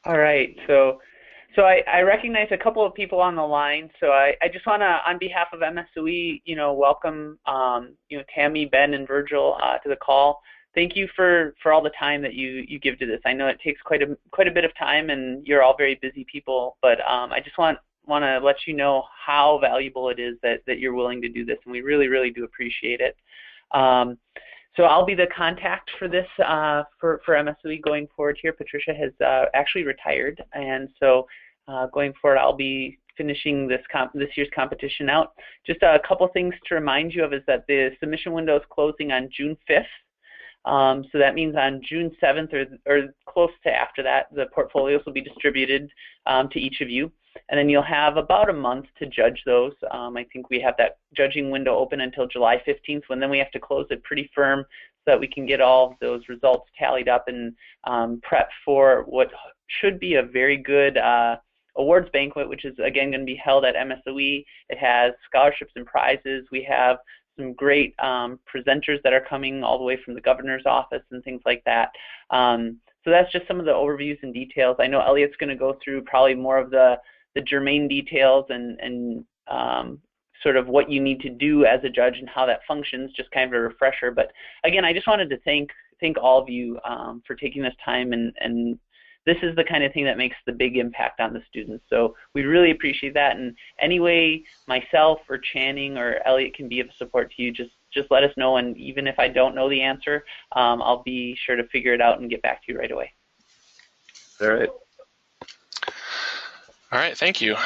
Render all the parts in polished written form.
All right. So I recognize a couple of people on the line. So I just want to, on behalf of MSOE, welcome, Tammy, Ben, and Virgil to the call. Thank you for all the time that you give to this. I know it takes quite a bit of time, and you're all very busy people. But I just want to let you know how valuable it is that you're willing to do this, and we really do appreciate it. Um, so I'll be the contact for this for MSOE going forward here. Patricia has actually retired, and so going forward I'll be finishing this year's competition out. Just a couple things to remind you of is that the submission window is closing on June 5th. So that means on June 7th or close to after that, the portfolios will be distributed to each of you. And then you'll have about a month to judge those. I think we have that judging window open until July 15th, when then we have to close it pretty firm so that we can get all of those results tallied up and prep for what should be a very good awards banquet, which is again going to be held at MSOE. It has scholarships and prizes. We have some great presenters that are coming all the way from the governor's office and things like that. So that's just some of the overviews and details. I know Elliot's going to go through probably more of the germane details and sort of what you need to do as a judge and how that functions, just kind of a refresher. But again, I just wanted to thank all of you for taking this time, and this is the kind of thing that makes the big impact on the students. So we really appreciate that. And any way myself or Channing or Elliot can be of support to you, just let us know. And even if I don't know the answer, I'll be sure to figure it out and get back to you right away. All right. All right, thank you.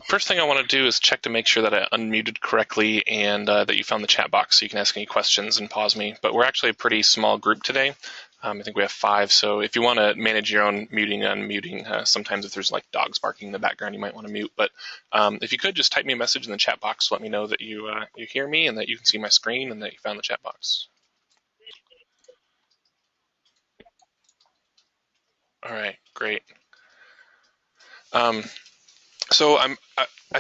First thing I want to do is check to make sure that I unmuted correctly and that you found the chat box so you can ask any questions and pause me. But we're actually a pretty small group today. I think we have 5, so if you want to manage your own muting and unmuting, sometimes if there's like dogs barking in the background, you might want to mute. But if you could, just type me a message in the chat box to let me know that you hear me and that you can see my screen and that you found the chat box. All right, great. So I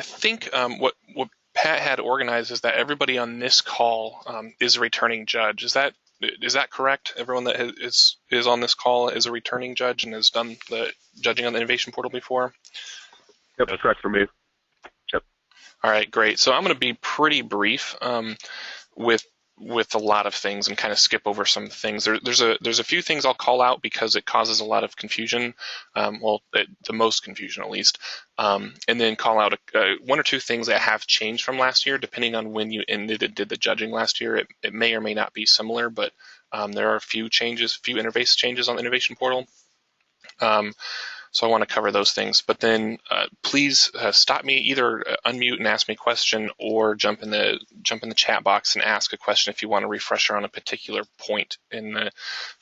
think what Pat had organized is that everybody on this call is a returning judge. Is that correct? Everyone that is on this call is a returning judge and has done the judging on the Innovation Portal before? Yep, that's correct for me. Yep. All right, great. So I'm going to be pretty brief with a lot of things and kind of skip over some things. There's a few things I'll call out because it causes a lot of confusion, the most confusion at least, and then call out 1 or 2 things that have changed from last year. Depending on when you did the judging last year, it may or may not be similar, but there are a few interface changes on the Innovation Portal. So I want to cover those things. But then please stop me, either unmute and ask me a question or jump in the chat box and ask a question if you want a refresher on a particular point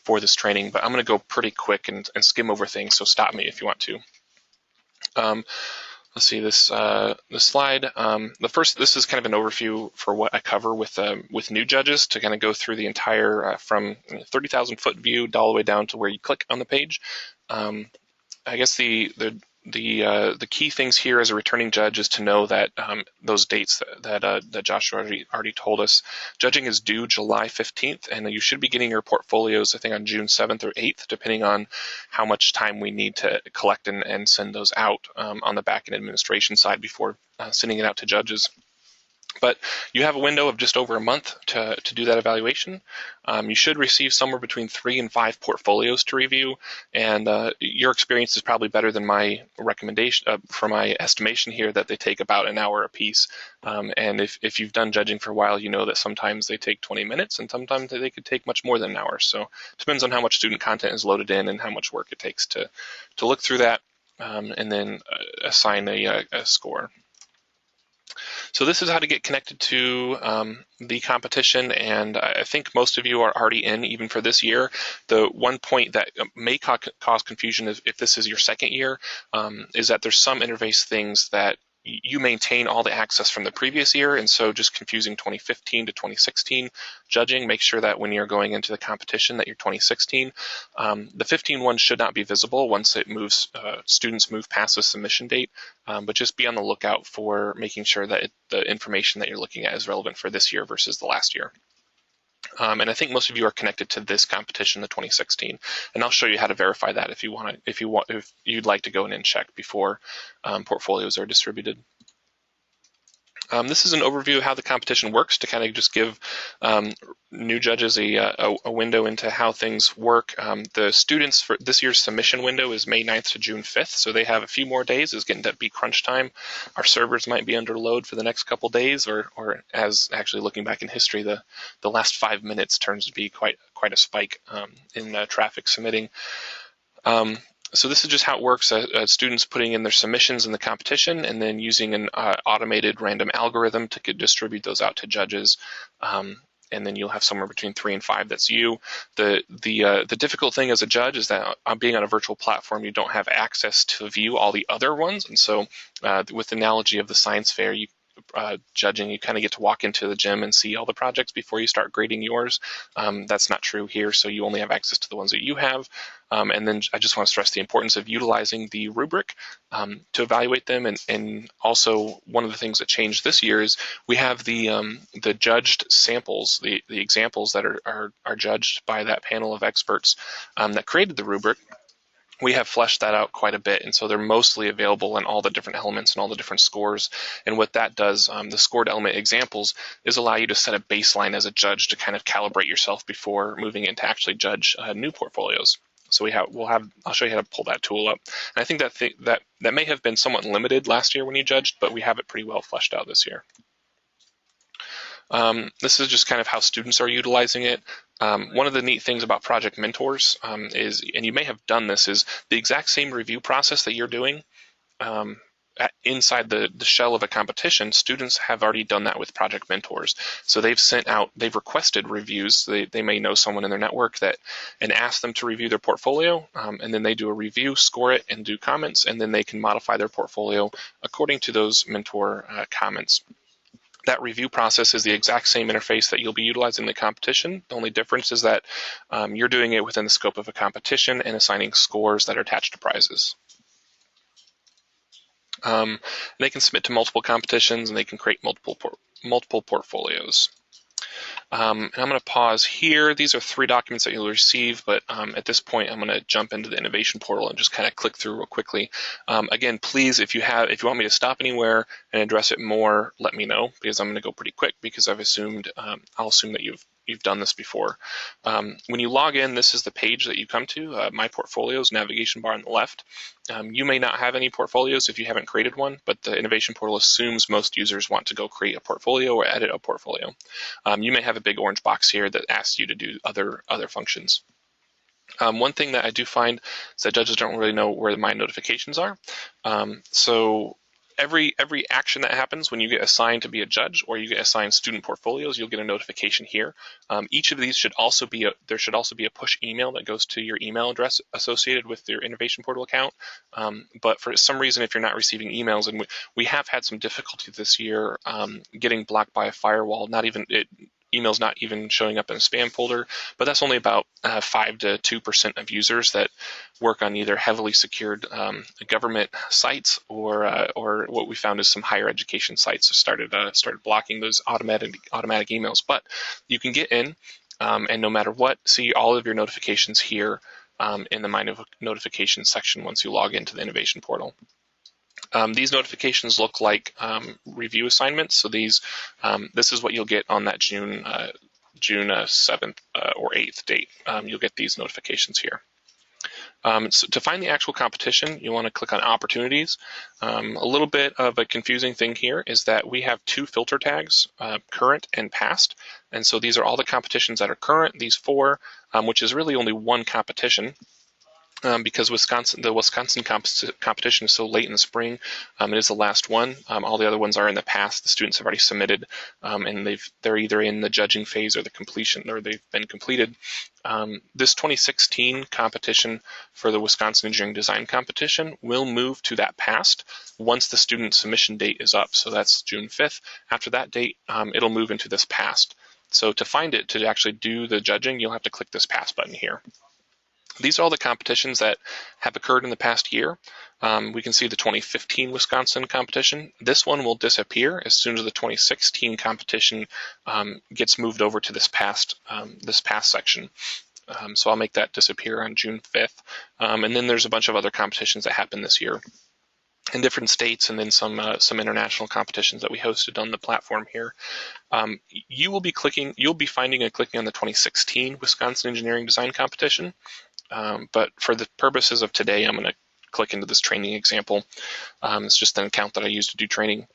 for this training. But I'm going to go pretty quick and skim over things, so stop me if you want to. Let's see this slide. This is kind of an overview for what I cover with new judges, to kind of go through the entire from 30,000 foot view all the way down to where you click on the page. I guess the key things here as a returning judge is to know that those dates that Joshua already told us. Judging is due July 15th, and you should be getting your portfolios, I think, on June 7th or 8th, depending on how much time we need to collect and send those out on the back-end administration side before sending it out to judges. But you have a window of just over a month to do that evaluation. You should receive somewhere between 3 and 5 portfolios to review, and your experience is probably better than my recommendation for my estimation here, that they take about an hour apiece. And if you've done judging for a while, you know that sometimes they take 20 minutes and sometimes they could take much more than an hour. So it depends on how much student content is loaded in and how much work it takes to look through that and then assign a score. So this is how to get connected to the competition, and I think most of you are already in, even for this year. The one point that may cause confusion if this is your second year is that there's some interface things that you maintain all the access from the previous year, and so just confusing 2015 to 2016 judging. Make sure that when you're going into the competition that you're 2016. The 15 one should not be visible once it moves, students move past the submission date, but just be on the lookout for making sure that the information that you're looking at is relevant for this year versus the last year. And I think most of you are connected to this competition, the 2016, and I'll show you how to verify that if you'd like to go in and check before portfolios are distributed. This is an overview of how the competition works to kind of just give new judges a window into how things work. The students for this year's submission window is May 9th to June 5th, so they have a few more days. It's getting to be crunch time. Our servers might be under load for the next couple days, or as actually looking back in history, the last 5 minutes turns to be quite a spike in traffic submitting. So this is just how it works. Students putting in their submissions in the competition and then using an automated random algorithm to distribute those out to judges. And then you'll have somewhere between 3 and 5 that's you. The difficult thing as a judge is that being on a virtual platform, you don't have access to view all the other ones. And so with the analogy of the science fair, judging, you kind of get to walk into the gym and see all the projects before you start grading yours. That's not true here, so you only have access to the ones that you have. And then I just want to stress the importance of utilizing the rubric to evaluate them. And also, one of the things that changed this year is we have the judged samples, the examples that are judged by that panel of experts that created the rubric. We have fleshed that out quite a bit, and so they're mostly available in all the different elements and all the different scores. And what that does, the scored element examples, is allow you to set a baseline as a judge to kind of calibrate yourself before moving in to actually judge new portfolios. So I'll show you how to pull that tool up. And I think that may have been somewhat limited last year when you judged, but we have it pretty well fleshed out this year. This is just kind of how students are utilizing it. One of the neat things about Project Mentors is, and you may have done this, is the exact same review process that you're doing inside the shell of a competition. Students have already done that with Project Mentors. So they've requested reviews. They may know someone in their network and ask them to review their portfolio, and then they do a review, score it, and do comments, and then they can modify their portfolio according to those mentor comments. That review process is the exact same interface that you'll be utilizing in the competition. The only difference is that you're doing it within the scope of a competition and assigning scores that are attached to prizes. They can submit to multiple competitions, and they can create multiple portfolios. And I'm going to pause here. These are 3 documents that you'll receive, but at this point, I'm going to jump into the innovation portal and just kind of click through real quickly. Again, please, if you want me to stop anywhere and address it more, let me know, because I'm going to go pretty quick because I'll assume that you've done this before. When you log in, this is the page that you come to, My Portfolios, navigation bar on the left. You may not have any portfolios if you haven't created one, but the innovation portal assumes most users want to go create a portfolio or edit a portfolio. You may have a big orange box here that asks you to do other functions. One thing that I do find is that judges don't really know where my notifications are. So every action that happens when you get assigned to be a judge or you get assigned student portfolios, you'll get a notification here. Each of these should also be a push email that goes to your email address associated with your innovation portal account. But for some reason, if you're not receiving emails, and we have had some difficulty this year getting blocked by a firewall, emails not even showing up in a spam folder, but that's only about 5 to 2% of users that work on either heavily secured government sites or what we found is some higher education sites started blocking those automatic emails. But you can get in and no matter what, see all of your notifications here in the My Notifications section once you log into the innovation portal. These notifications look like review assignments. So this is what you'll get on that June 7th or 8th date. You'll get these notifications here. So to find the actual competition, you want to click on Opportunities. A little bit of a confusing thing here is that we have 2 filter tags, current and past. And so these are all the competitions that are current, these 4, which is really only one competition. Because the Wisconsin competition is so late in the spring, it is the last one. All the other ones are in the past. The students have already submitted, and they're either in the judging phase or the completion, or they've been completed. This 2016 competition for the Wisconsin Engineering Design Competition will move to that past once the student submission date is up. So that's June 5th. After that date, it'll move into this past. So to find it, to actually do the judging, you'll have to click this past button here. These are all the competitions that have occurred in the past year. We can see the 2015 Wisconsin competition. This one will disappear as soon as the 2016 competition gets moved over to this past section. So I'll make that disappear on June 5th. And then there's a bunch of other competitions that happened this year in different states, and then some international competitions that we hosted on the platform here. You'll be finding and clicking on the 2016 Wisconsin Engineering Design Competition. But for the purposes of today, I'm going to click into this training example. It's just an account that I use to do training.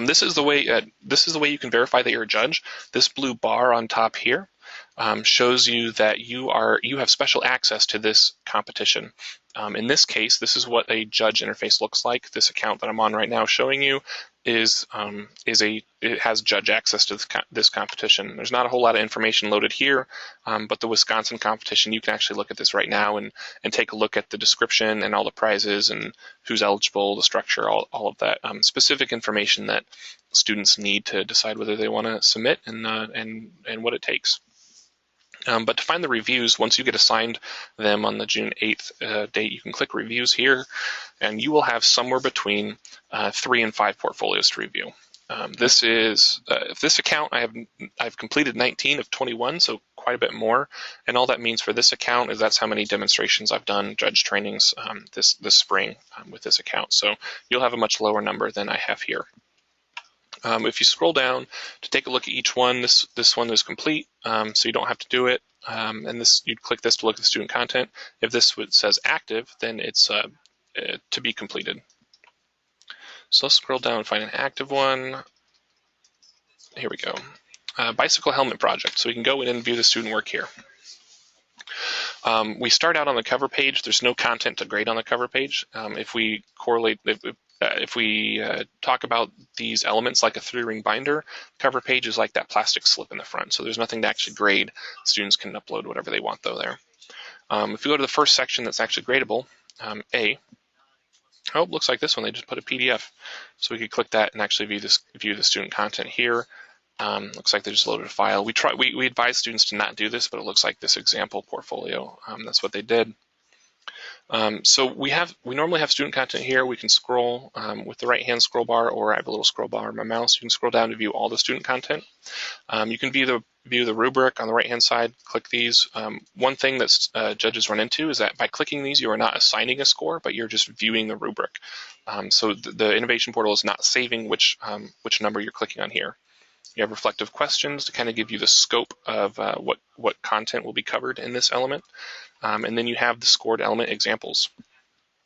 This is the way you can verify that you're a judge. This blue bar on top here shows you that you have special access to this competition. In this case, this is what a judge interface looks like. This account that I'm on right now showing you it has judge access to this competition. There's not a whole lot of information loaded here, but the Wisconsin competition, you can actually look at this right now and take a look at the description and all the prizes and who's eligible, the structure, all of that specific information that students need to decide whether they want to submit and what it takes. But to find the reviews, once you get assigned them on the June 8th date, you can click reviews here, and you will have somewhere between 3 and 5 portfolios to review. This account, I've completed 19 of 21, so quite a bit more. And all that means for this account is that's how many demonstrations I've done, judge trainings this spring with this account. So you'll have a much lower number than I have here. If you scroll down to take a look at each one, this one is complete, so you don't have to do it. And you'd click this to look at the student content. If this says active, then it's to be completed. So let's scroll down and find an active one. Here we go. Bicycle helmet project. So we can go in and view the student work here. We start out on the cover page. There's no content to grade on the cover page. If we talk about these elements like a 3-ring binder, cover page is like that plastic slip in the front. So there's nothing to actually grade. Students can upload whatever they want though there. If you go to the first section that's actually gradable, looks like this one. They just put a PDF. So we could click that and actually view the student content here. Looks like they just loaded a file. We advise students to not do this, but it looks like this example portfolio. That's what they did. So we normally have student content here. We can scroll with the right-hand scroll bar, or I have a little scroll bar on my mouse. You can scroll down to view all the student content. You can view the rubric on the right-hand side. Click these. One thing that judges run into is that by clicking these, you are not assigning a score, but you're just viewing the rubric. So the Innovation Portal is not saving which number you're clicking on here. You have reflective questions to kind of give you the scope of what content will be covered in this element. And then you have the scored element examples.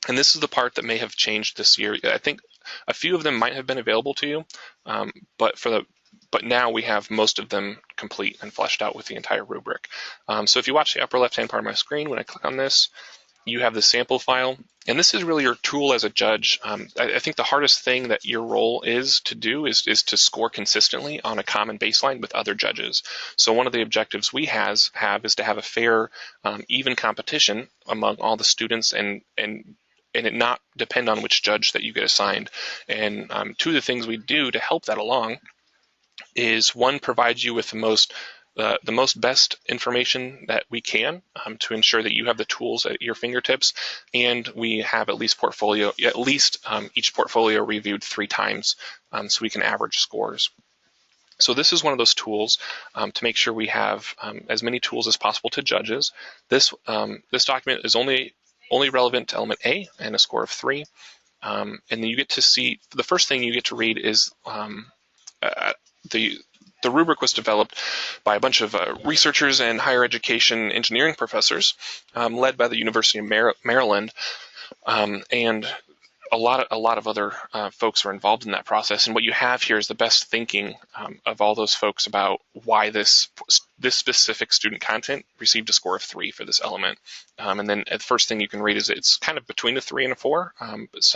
And this is the part that may have changed this year. I think a few of them might have been available to you, but now we have most of them complete and fleshed out with the entire rubric. So if you watch the upper left-hand part of my screen, when I click on this, you have the sample file. And this is really your tool as a judge. I think the hardest thing that your role is to do is to score consistently on a common baseline with other judges. So one of the objectives we have is to have a fair, even competition among all the students and it not depend on which judge that you get assigned. And two of the things we do to help that along is, one, provide you with the most best information that we can to ensure that you have the tools at your fingertips, and we have at least each portfolio reviewed 3 times so we can average scores. So this is one of those tools to make sure we have as many tools as possible to judges. This document is only relevant to element A and a score of 3. And then you get to see, the first thing you get to read is the rubric was developed by a bunch of researchers and higher education engineering professors led by the University of Maryland, and a lot of other folks were involved in that process. And what you have here is the best thinking of all those folks about why this specific student content received a score of 3 for this element. And then the first thing you can read is it's kind of between a 3 and a 4,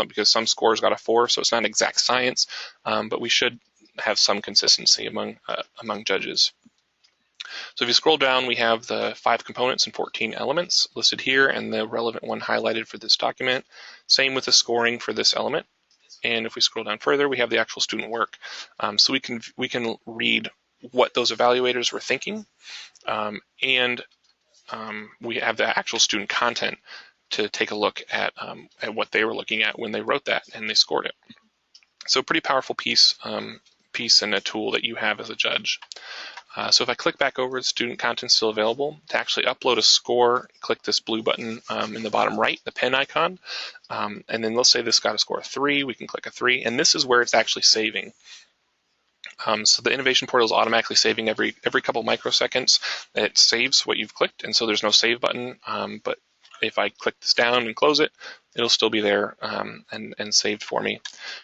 because some scores got a 4, so it's not exact science, but we should have some consistency among judges. So if you scroll down, we have the 5 components and 14 elements listed here, and the relevant one highlighted for this document. Same with the scoring for this element. And if we scroll down further, we have the actual student work. So we can read what those evaluators were thinking, and we have the actual student content to take a look at what they were looking at when they wrote that and they scored it. So pretty powerful piece and a tool that you have as a judge. So if I click back over, the student content still available. To actually upload a score, click this blue button in the bottom right, the pen icon. And then let's say this got a score of 3, we can click a 3, and this is where it's actually saving. So the innovation portal is automatically saving every couple microseconds. It saves what you've clicked, and so there's no save button. But if I click this down and close it, it'll still be there and saved for me.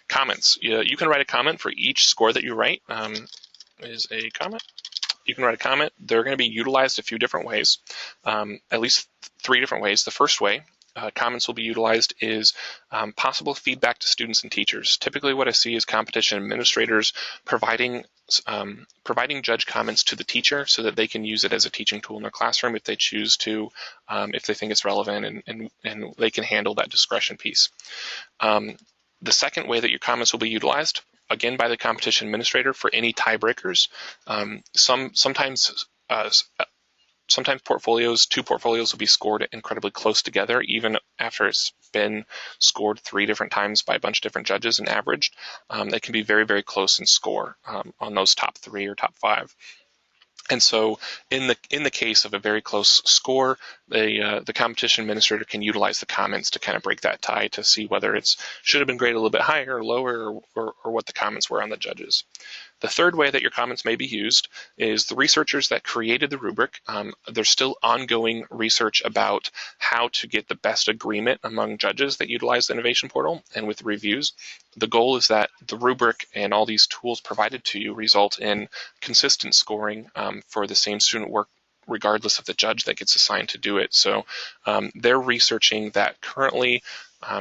Comments. You can write a comment for each score that you write. Is a comment. You can write a comment. They're going to be utilized a few different ways, at least 3 different ways. The first way comments will be utilized is possible feedback to students and teachers. Typically what I see is competition administrators providing judge comments to the teacher so that they can use it as a teaching tool in their classroom if they choose to, if they think it's relevant, and they can handle that discretion piece. The second way that your comments will be utilized, again by the competition administrator for any tiebreakers. Sometimes portfolios, 2 portfolios will be scored incredibly close together, even after it's been scored 3 different times by a bunch of different judges and averaged. They can be very, very close in score on those top 3 or top 5. And so in the case of a very close score, the competition administrator can utilize the comments to kind of break that tie to see whether it should have been graded a little bit higher or lower, or what the comments were on the judges. The third way that your comments may be used is the researchers that created the rubric. There's still ongoing research about how to get the best agreement among judges that utilize the innovation portal and with reviews. The goal is that the rubric and all these tools provided to you result in consistent scoring for the same student work, regardless of the judge that gets assigned to do it. So they're researching that currently,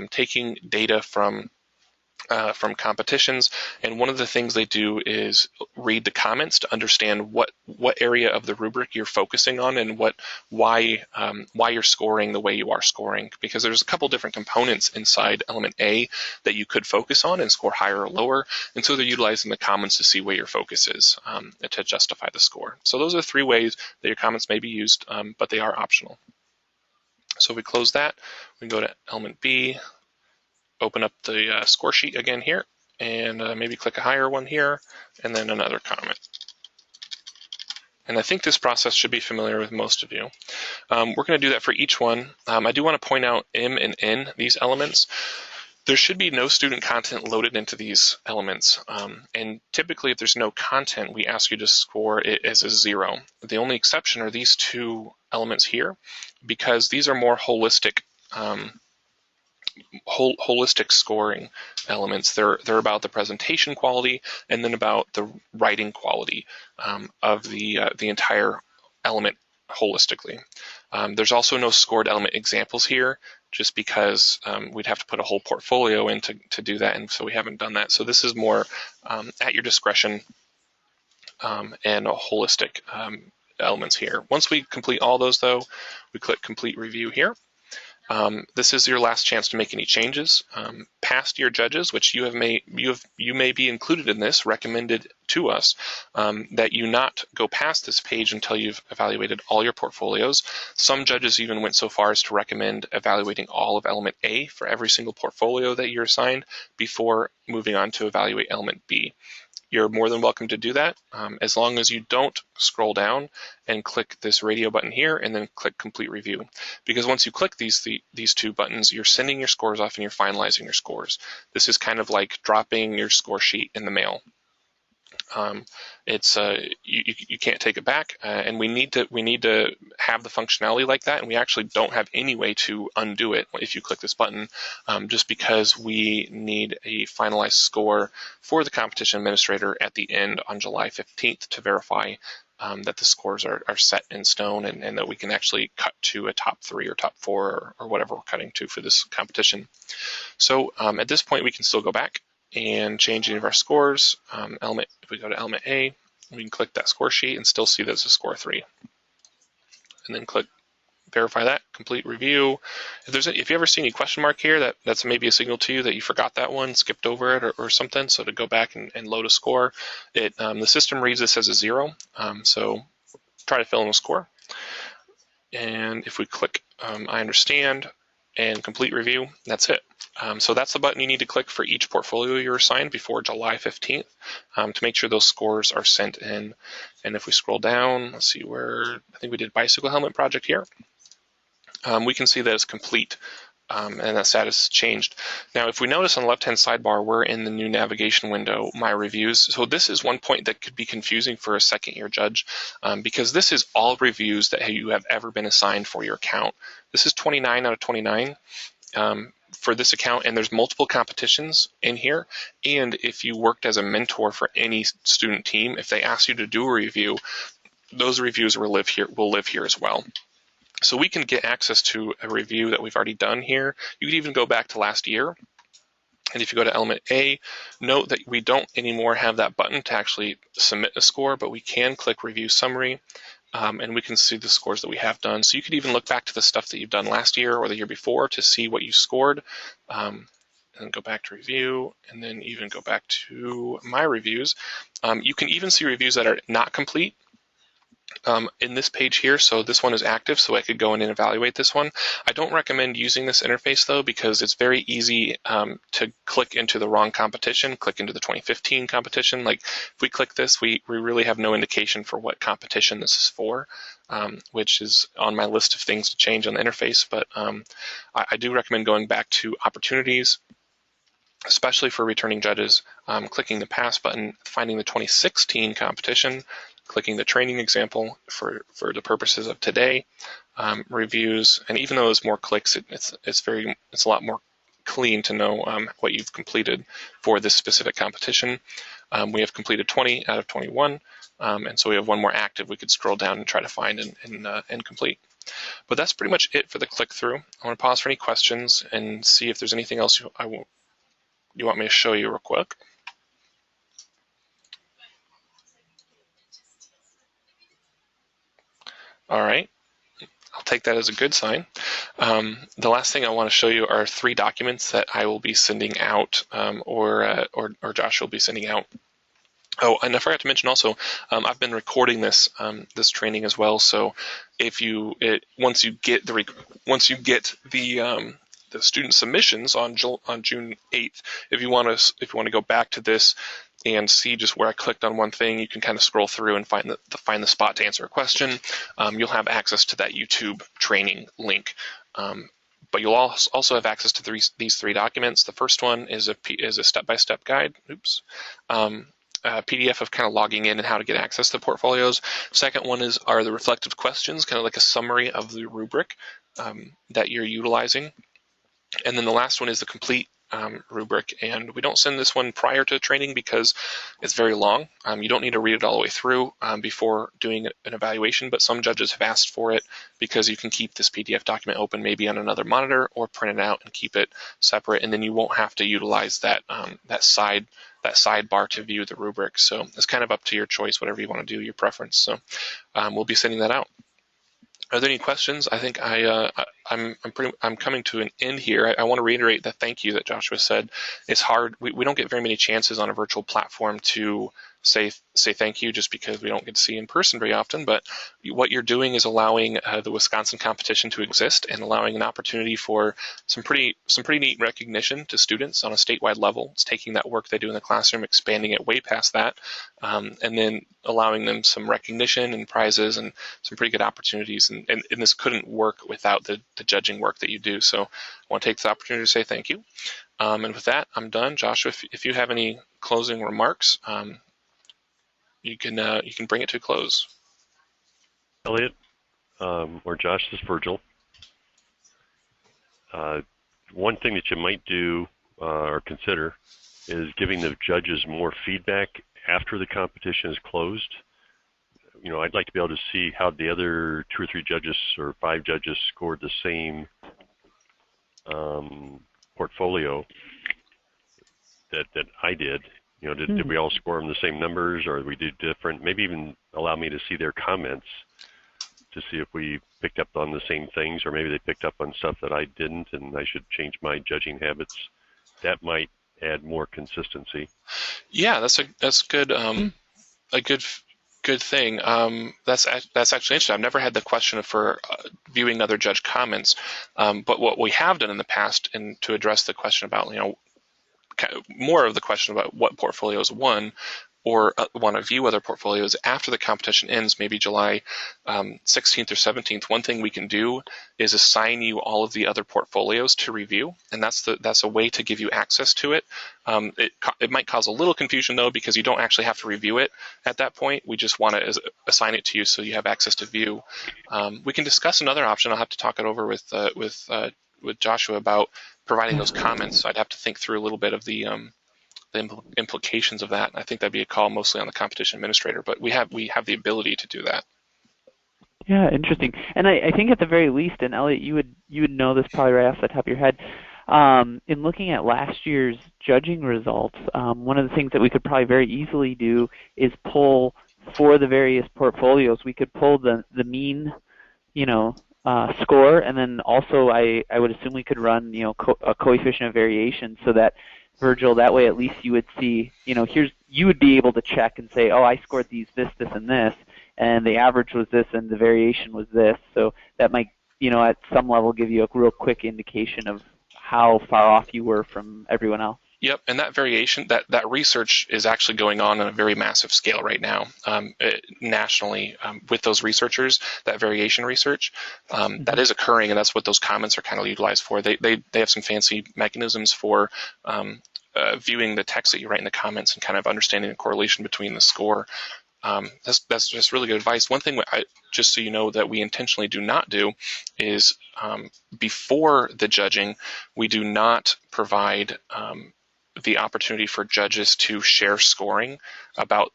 taking data from competitions, and one of the things they do is read the comments to understand what area of the rubric you're focusing on and why you're scoring the way you are scoring, because there's a couple different components inside element A that you could focus on and score higher or lower, and so they're utilizing the comments to see where your focus is to justify the score. So those are 3 ways that your comments may be used, but they are optional. So if we close that, we can go to element B, open up the score sheet again here, and maybe click a higher one here, and then another comment. And I think this process should be familiar with most of you. We're going to do that for each one. I do want to point out M and N, these elements. There should be no student content loaded into these elements. And typically, if there's no content, we ask you to score it as a 0. The only exception are these 2 elements here, because these are more holistic scoring elements. They're about the presentation quality and then about the writing quality of the entire element holistically. There's also no scored element examples here, just because we'd have to put a whole portfolio in to do that, and so we haven't done that. So this is more at your discretion and a holistic elements here. Once we complete all those, though, we click Complete Review here. This is your last chance to make any changes. Past year judges, which you may be included in this, recommended to us that you not go past this page until you've evaluated all your portfolios. Some judges even went so far as to recommend evaluating all of element A for every single portfolio that you're assigned before moving on to evaluate element B. You're more than welcome to do that, as long as you don't scroll down and click this radio button here and then click Complete Review. Because once you click these 2 buttons, you're sending your scores off and you're finalizing your scores. This is kind of like dropping your score sheet in the mail. You can't take it back, and we need to have the functionality like that, and we actually don't have any way to undo it if you click this button, just because we need a finalized score for the competition administrator at the end on July 15th to verify that the scores are set in stone, and that we can actually cut to a top 3 or top 4 or whatever we're cutting to for this competition. So at this point, we can still go back and change any of our scores. If we go to element A, we can click that score sheet and still see that it's a score 3. And then click verify that, complete review. If you ever see any question mark here, that's maybe a signal to you that you forgot that one, skipped over it or something. So to go back and load a score, the system reads this as a 0. So try to fill in a score. And if we click I understand and complete review, that's it. So that's the button you need to click for each portfolio you're assigned before July 15th to make sure those scores are sent in. And if we scroll down, let's see where, I think we did bicycle helmet project here. We can see that it's complete. And that status changed. Now, if we notice on the left-hand sidebar, we're in the new navigation window, My Reviews. So this is one point that could be confusing for a second-year judge because this is all reviews that you have ever been assigned for your account. This is 29 out of 29 for this account, and there's multiple competitions in here. And if you worked as a mentor for any student team, if they ask you to do a review, those reviews will live here as well. So we can get access to a review that we've already done here. You could even go back to last year. And if you go to element A, note that we don't anymore have that button to actually submit a score, but we can click review summary and we can see the scores that we have done. So you could even look back to the stuff that you've done last year or the year before to see what you scored. And go back to review and then even go back to my reviews. You can even see reviews that are not complete. In this page here, so this one is active, so I could go in and evaluate this one. I don't recommend using this interface though because it's very easy to click into the wrong competition, click into the 2015 competition. Like if we click this, we really have no indication for what competition this is for, which is on my list of things to change on the interface. But I do recommend going back to opportunities, especially for returning judges, clicking the pass button, finding the 2016 competition, clicking the training example for the purposes of today, reviews, and even though there's more clicks, it's a lot more clean to know what you've completed for this specific competition. We have completed 20 out of 21, and so we have one more active we could scroll down and try to find and complete. But that's pretty much it for the click through. I want to pause for any questions and see if there's anything else you want me to show you real quick. All right, I'll take that as a good sign. The last thing I want to show you are 3 documents that I will be sending out, or Josh will be sending out. Oh, and I forgot to mention also, I've been recording this training as well. So once you get the student submissions on June 8th, if you want to go back to this and see just where I clicked on one thing, you can kind of scroll through and find the spot to answer a question. You'll have access to that YouTube training link. But you'll also have access to these 3 documents. The first one is a step-by-step guide. A PDF of kind of logging in and how to get access to portfolios. Second one are the reflective questions, kind of like a summary of the rubric that you're utilizing. And then the last one is the complete rubric, and we don't send this one prior to training because it's very long. You don't need to read it all the way through before doing an evaluation, but some judges have asked for it because you can keep this PDF document open maybe on another monitor or print it out and keep it separate, and then you won't have to utilize that sidebar to view the rubric. So it's kind of up to your choice, whatever you want to do, your preference. So we'll be sending that out. Are there any questions? I think I'm coming to an end here. I want to reiterate the thank you that Joshua said. It's hard. We don't get very many chances on a virtual platform to say thank you just because we don't get to see in person very often. But what you're doing is allowing the Wisconsin competition to exist and allowing an opportunity for some pretty neat recognition to students on a statewide level. It's taking that work they do in the classroom, expanding it way past that, and then allowing them some recognition and prizes and some pretty good opportunities. And this couldn't work without the judging work that you do. So I want to take the opportunity to say thank you. And with that, I'm done. Joshua, if you have any closing remarks, you can bring it to a close. Elliot, or Josh, this is Virgil. One thing that you might do or consider is giving the judges more feedback after the competition is closed. You know, I'd like to be able to see how the other 2 or 3 judges or 5 judges scored the same portfolio that I did. You know, did we all score them the same numbers, or did we do different? Maybe even allow me to see their comments to see if we picked up on the same things, or maybe they picked up on stuff that I didn't, and I should change my judging habits. That might add more consistency. Yeah, that's good. A good good thing. That's actually interesting. I've never had the question for viewing other judge comments, but what we have done in the past, and to address the question about, more of the question about what portfolios won or want to view other portfolios after the competition ends, maybe July 16th or 17th, one thing we can do is assign you all of the other portfolios to review, and that's a way to give you access to it. It might cause a little confusion, though, because you don't actually have to review it at that point. We just want to assign it to you so you have access to view. We can discuss another option. I'll have to talk it over with Joshua about providing those comments. So I'd have to think through a little bit of the implications of that. I think that'd be a call mostly on the competition administrator, but we have the ability to do that. Yeah, interesting. And I think at the very least, and Elliot, you would know this probably right off the top of your head, in looking at last year's judging results, one of the things that we could probably very easily do is pull for the various portfolios. We could pull the mean, score, and then also I would assume we could run a coefficient of variation so that Virgil, that way at least you would see, you would be able to check and say, oh, I scored these, this, and this, and the average was this, and the variation was this. So that might, at some level give you a real quick indication of how far off you were from everyone else. Yep, and that variation, that research is actually going on a very massive scale right now, nationally, with those researchers. That variation research that is occurring, and that's what those comments are kind of utilized for. They have some fancy mechanisms for viewing the text that you write in the comments and kind of understanding the correlation between the score. That's just really good advice. One thing, just so you know, that we intentionally do not do is before the judging, we do not provide the opportunity for judges to share scoring about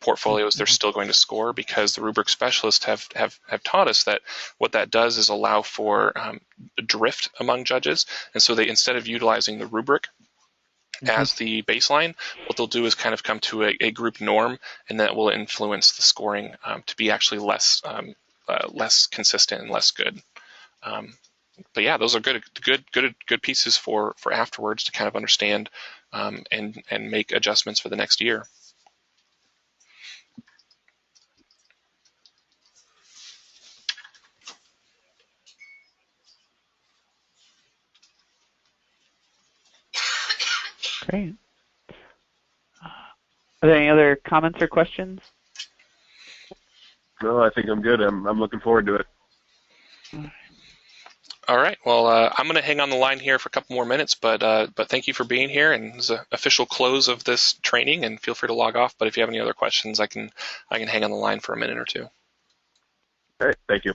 portfolios they're still going to score, because the rubric specialists have taught us that what that does is allow for drift among judges. And so they, instead of utilizing the rubric as the baseline, what they'll do is kind of come to a group norm, and that will influence the scoring to be actually less consistent and less good. But yeah, those are good pieces for afterwards to kind of understand and make adjustments for the next year. Great. Are there any other comments or questions? No, I think I'm good. I'm looking forward to it. All right. Well, I'm going to hang on the line here for a couple more minutes, but thank you for being here. And this is an official close of this training, and feel free to log off. But if you have any other questions, I can hang on the line for a minute or two. All right. Thank you.